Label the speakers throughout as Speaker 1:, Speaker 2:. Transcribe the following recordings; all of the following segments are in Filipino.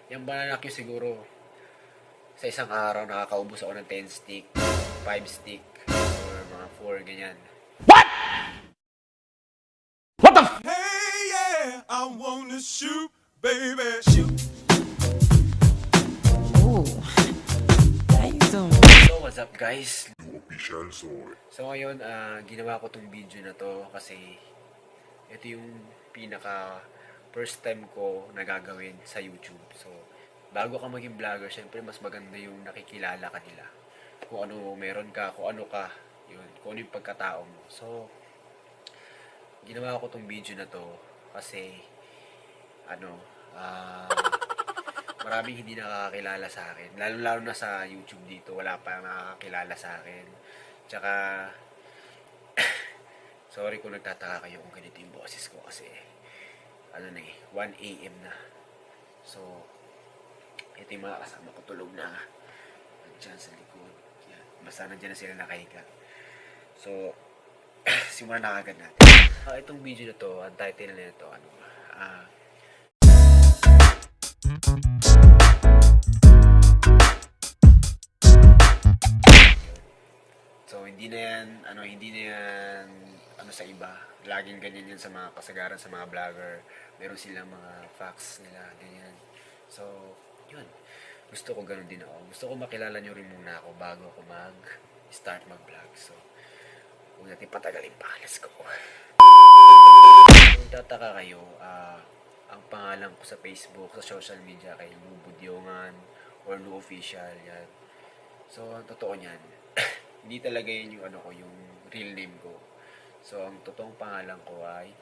Speaker 1: Yung banana Q siguro, sa isang araw nakakaubos ako ng 10 stick, 5 stick, or mga 4, ganyan.
Speaker 2: Hey, yeah, I wanna shoot, baby, shoot.
Speaker 3: Ooh, how you doing?
Speaker 1: So, what's up guys?
Speaker 2: Official soy.
Speaker 1: So ngayon, ginawa ko tong video na to kasi ito yung pinaka first time ko na gagawin sa YouTube. So, bago ka maging vlogger, syempre mas maganda yung nakikilala ka nila. Kung ano meron ka, kung ano ka, yun, kung ano yung pagkatao mo. So, ginawa ko tong video na to kasi ano, maraming hindi nakakakilala sa akin. Lalo-lalo na sa YouTube dito, wala pa nakakakilala sa akin. Tsaka, sorry kung nagtataka kayo kung ganito yung boses ko kasi, 1 AM na. So, ito yung mga kasama ko tulog na. Nandiyan sa likod. Yan. Basta nandiyan na sila nakahiga. So, simulan na agad natin. Itong video na to, ang title na ito, so, hindi na yan, sa iba. Laging ganyan yan sa mga kasagaran, sa mga vlogger. Meron silang mga facts nila, ganyan. So, yun. Gusto ko ganun din ako. Gusto ko makilala nyo rin muna ako bago ako mag-start mag-vlog. So, huwag natin patagalin pa. Let's go. Kung tataka kayo, ang pangalan ko sa Facebook, sa social media kay Lou Budyongan or Lou Official, yan. So, ang totoo niyan, hindi talaga yun yung yung real name ko. So, ang totoong pangalan ko ay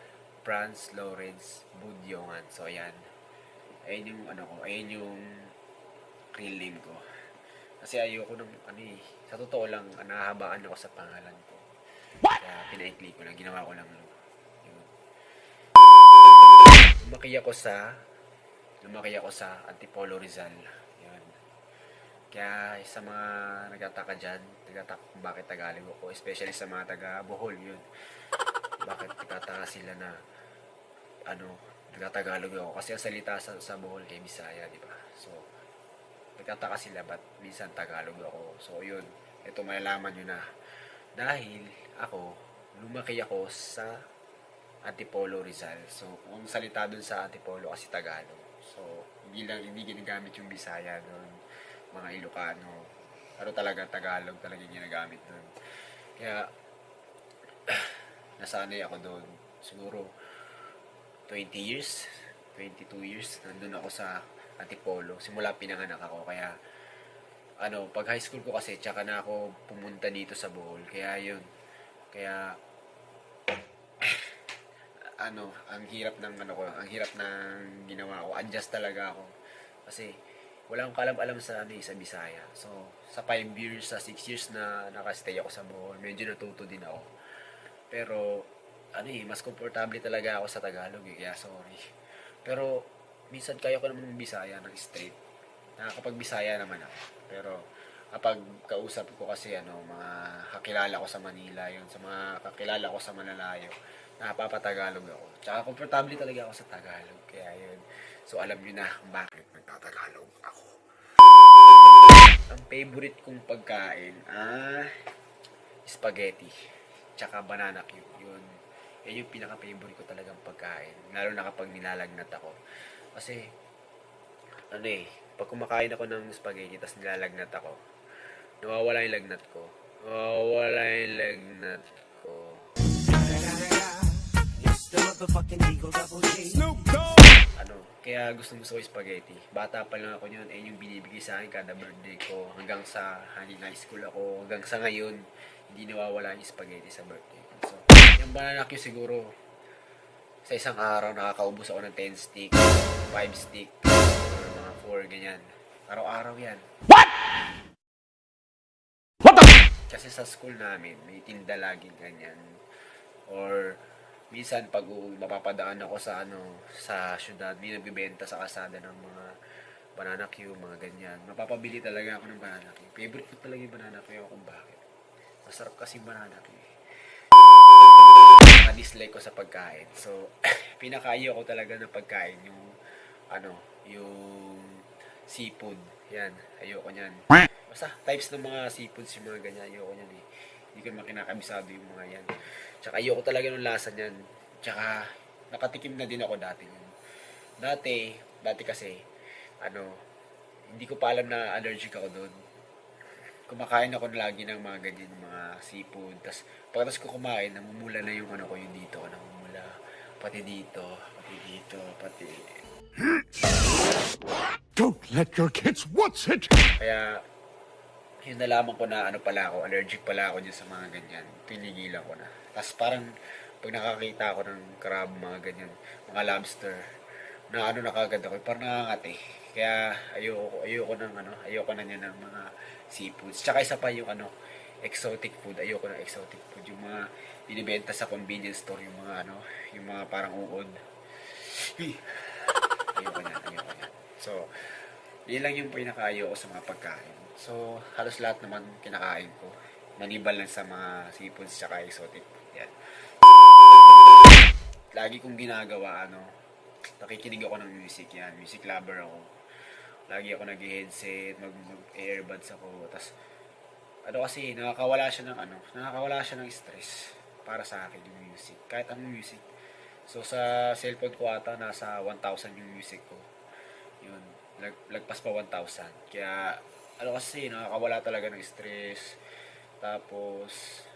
Speaker 1: Franz Lawrence Budyongan. So, ayan. Ayun yung ayun yung real name ko. Kasi ayoko ng sa totoo lang, nahahabaan ako sa pangalan ko. Kaya pinaikli ko lang, ginawa ko lang Lou. Yun. Lumaki ako sa Antipolo Rizal. Yun. Kaya sa mga nagtataka dyan, kung bakit Tagalog ako, especially sa mga taga Bohol, yun. Bakit nagtataka sila na, nagtatagalog ako. Kasi ang salita sa Bohol kay Bisaya, di ba? So, nagtataka sila ba't minsan Tagalog ako. So, yun. Ito malalaman nyo na. Dahil lumaki ako sa Antipolo Rizal. So, kung salita dun sa Antipolo kasi Tagalog. So, hindi ginagamit yung Bisaya doon, mga Ilocano. Talaga Tagalog talaga ginagamit doon. Kaya, nasanay ako doon. Siguro, 20 years, 22 years, nandun ako sa Antipolo. Simula pinanganak ako. Kaya, pag high school ko kasi, tsaka na ako pumunta dito sa Bohol. Kaya yun. Kaya, ang hirap ng ang hirap ng ginawa ko. Adjust talaga ako. Kasi, wala akong kalam-alam sa Bisaya. So, sa 5 years, sa 6 years na nakastay ako sa Bohol, medyo natuto din ako. Pero, mas komportable talaga ako sa Tagalog kaya sorry. Pero, minsan kaya ko naman Bisaya ng straight. Nakakapag-Bisaya naman ako. Pero, kapag kausap ko kasi mga kakilala ko sa Manila, yun, sa mga kakilala ko sa Malalayo, napapatagalog ako. Tsaka komportable talaga ako sa Tagalog. Kaya yun. So, alam nyo na kung bakit nagtatagalog ako. Ang favorite kong pagkain, spaghetti. Tsaka banana cube. Yun. Yan yung pinaka-favorite ko talagang pagkain. Lalo na kapag nilalagnat ako. Kasi, pag kumakain ako ng spaghetti, tapos nilalagnat ako, nawawala yung lagnat ko.
Speaker 2: Snoop Dogg.
Speaker 1: Kaya gusto ko spaghetti. Bata pa lang ako yun, yung binibigay sa akin kada birthday ko. Hanggang sa high school ako, hanggang sa ngayon, hindi nawawala yung spaghetti sa birthday ko. So, yung banana Q siguro, sa isang araw nakakaubos ako ng 10 stick, 5 stick, or mga 4, ganyan. Araw-araw yan. Kasi sa school namin, may tinda laging ganyan. Or, minsan pag mapapadaan ako sa syudad, may nagbibenta sa kasada ng mga banana Q, mga ganyan. Mapapabili talaga ako ng banana Q. Favorite ko talaga yung banana Q kung bakit. Masarap kasi banana Q. Na-dislike ko sa pagkain. So, pinakaayaw ko talaga ng pagkain yung yung seafood. Yan, ayoko niyan. Basta types ng mga seafoods yung mga ganyan, ayoko niyan eh. Hindi ko naman kinakabisado yung mga yan. Tsaka ayoko talaga ng lasa niyan. Tsaka nakatikim na din ako dati niyan. Dati kasi, hindi ko pa alam na allergic ako doon. Kumakain ako lagi ng mga ganyan, mga seafood. Tapos, pagkatapos ko kumain, namumula na yung ko yung dito. Namumula. Pati dito, pati...
Speaker 2: Don't let your kids watch it!
Speaker 1: Kaya, yun nalaman ko na pala ako, allergic pala ako dyan sa mga ganyan. Pinigilan ko na. Tapos parang, pag nakakita ako ng crab, mga ganyan, mga lobster, na nakagad ako, parang nakangati. Kaya, ayoko na niya ng mga seafoods. Tsaka isa pa yung exotic food. Ayoko ng exotic food. Yung mga binibenta sa convenience store, yung mga parang uod. Ayoko na. So, yun lang yung pinaka-ayoko sa mga pagkain. So, halos lahat naman kinakain ko. Maliban lang sa mga seafoods tsaka exotic food. Yan. Lagi kong ginagawa, nakikinig ako ng music yan. Music lover ako. Lagi ako nag-headset, mag-earbuds ako. Tapos, kasi, nakakawala siya ng stress para sa akin yung music. Kahit anong music. So, sa cellphone ko ata, nasa 1,000 yung music ko. Yun, lagpas pa 1,000. Kaya, kasi, nakakawala talaga ng stress. Tapos,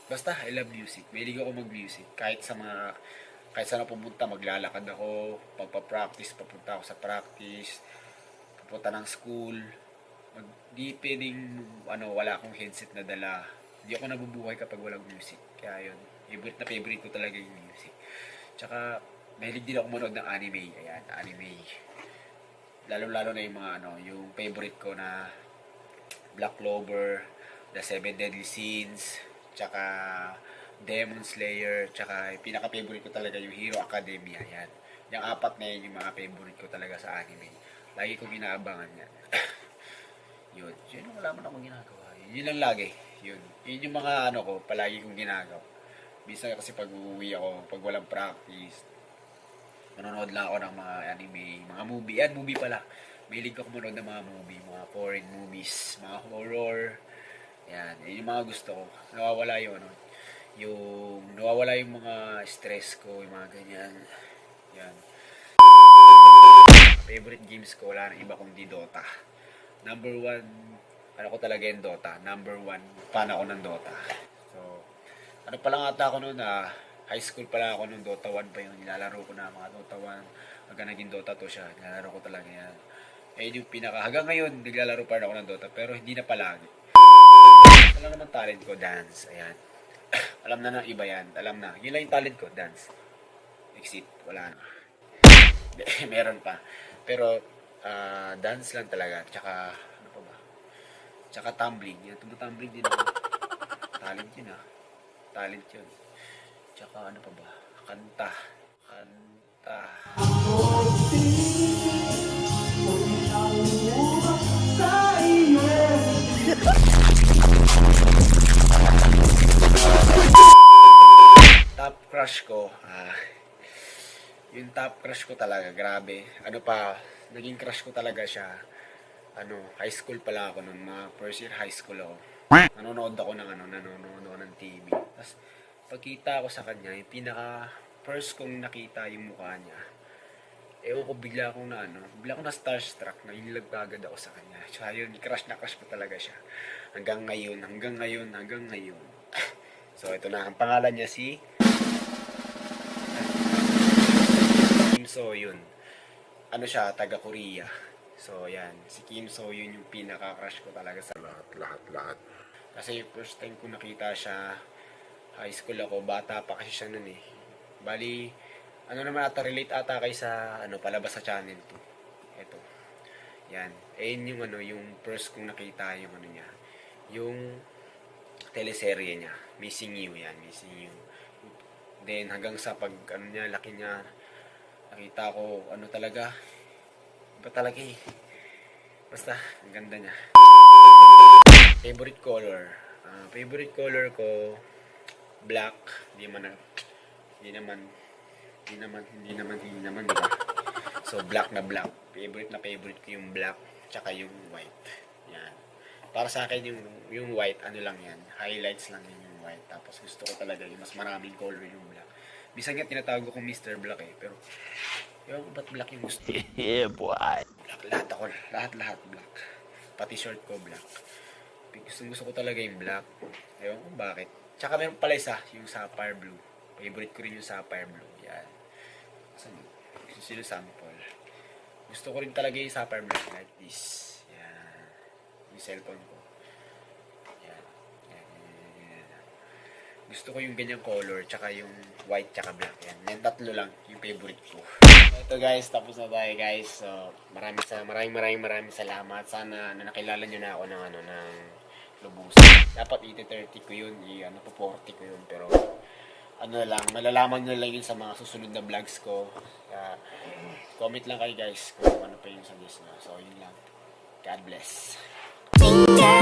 Speaker 1: basta, I love music. Mahilig ako mag-music. Kahit saan ako pumunta, maglalakad ako, pagpa-practice, papunta ako sa practice, papunta ng school, di pwedeng, wala akong headset na dala. Hindi ako nabubuhay kapag walang music. Kaya yun, favorite ko talaga yung music. Tsaka, mahilig din ako manood ng anime. Ayan, anime. Lalo-lalo na yung mga, yung favorite ko na Black Clover, The Seven Deadly Sins, tsaka Demon Slayer, tsaka pinaka-favorite ko talaga yung Hero Academia. Yan. Yung 4 na yun yung mga favorite ko talaga sa anime. Lagi kong inaabangan yan. Yun. Yun, wala man akong ginagawa. Yun lang lagi. Yun yung mga ko, palagi kong ginagawa. Bisa kasi pag uuwi ako, pag walang practice, manonood lang ako ng mga anime, mga movie. Yan, movie pala. Mahilig ako manood ng mga movie, mga foreign movies, mga horror. Yan, yun yung mga gusto ko. Nawawala yung mga stress ko, yung mga ganyan. Yan. Favorite games ko, wala nang iba kundi Dota. Number 1, ko talaga yung Dota. Number 1, fan ako ng Dota. So, pa lang ata ako noon high school pa lang ako nung Dota 1 pa yun. Nilalaro ko na mga Dota 1. Hanggang naging Dota 2 siya. Nilalaro ko talaga yan. Yung hanggang ngayon, naglalaro pa rin ako ng Dota. Pero hindi na palagi. Alam naman talent ko, dance. Ayan. Alam na ng iba yan. Alam na. Yun lang yung talent ko, dance. Exit. Wala na. Meron pa. Pero, dance lang talaga. Tsaka, pa ba? Tsaka tumbling. Yan, tumutumbling din ako. Talent yun Talent yun. Tsaka, pa ba? Kanta. Top crush ko, yung top crush ko talaga, grabe. Naging crush ko talaga siya. High school pala ako nun, mga first year high school ako. Nanonood ako ng TV. Tapos, pagkita ko sa kanya, yung pinaka first kong nakita yung mukha niya. Ewan ko, bigla akong na starstruck, nailag agad ako sa kanya. Tsaka yun, crush na crush ko talaga siya. Hanggang ngayon. So, ito na, ang pangalan niya si Kim So-yun. Siya, taga Korea. So, yan. Si Kim So-yun yung pinaka-crush ko talaga sa lahat. Kasi first time ko nakita siya, high school ako, bata pa kasi siya nun eh. Bali, naman relate ata kay sa, palabas sa channel 2. Ito. Yan. Yun yung first kong nakita yung niya. Yung teleserye niya. Missing You yan. Missing You. Then, hanggang sa pag, laki niya, nakita ko, talaga, iba talaga eh. Basta, ang ganda niya. Favorite color ko, black. Hindi naman, diba? So, black na black. Favorite ko yung black, tsaka yung white. Yan. Para sa akin, yung white, ano lang yan, highlights lang yun yung white. Tapos gusto ko talaga yung mas maraming color yung black. Minsan nga tinatawag ko Mr. Black eh, pero yung ba't black yung gusto?
Speaker 2: Yeah, boy.
Speaker 1: Black, lahat black. Pati short ko black. Gusto ko talaga yung black. Ewan ko bakit. Tsaka meron pala isa, yung sapphire blue. Favorite ko rin yung sapphire blue. Yan. Sino sample. Gusto ko rin talaga yung sapphire blue like this. Yan. Yung cellphone ko. Yan. Gusto ko yung ganyang color, tsaka yung white, tsaka black. Yan. Yung tatlo lang, yung favorite ko. Ito guys, tapos na tayo guys. So, maraming salamat. Sana na nakilala nyo na ako ng ng lubusan. Dapat 80-30 ko yun, po 40 ko yun. Pero, lang, malalaman nyo lang yun sa mga susunod na vlogs ko. Comment lang kayo guys kung ano pa yung suggest nyo. So, yun lang. God bless.
Speaker 3: Finger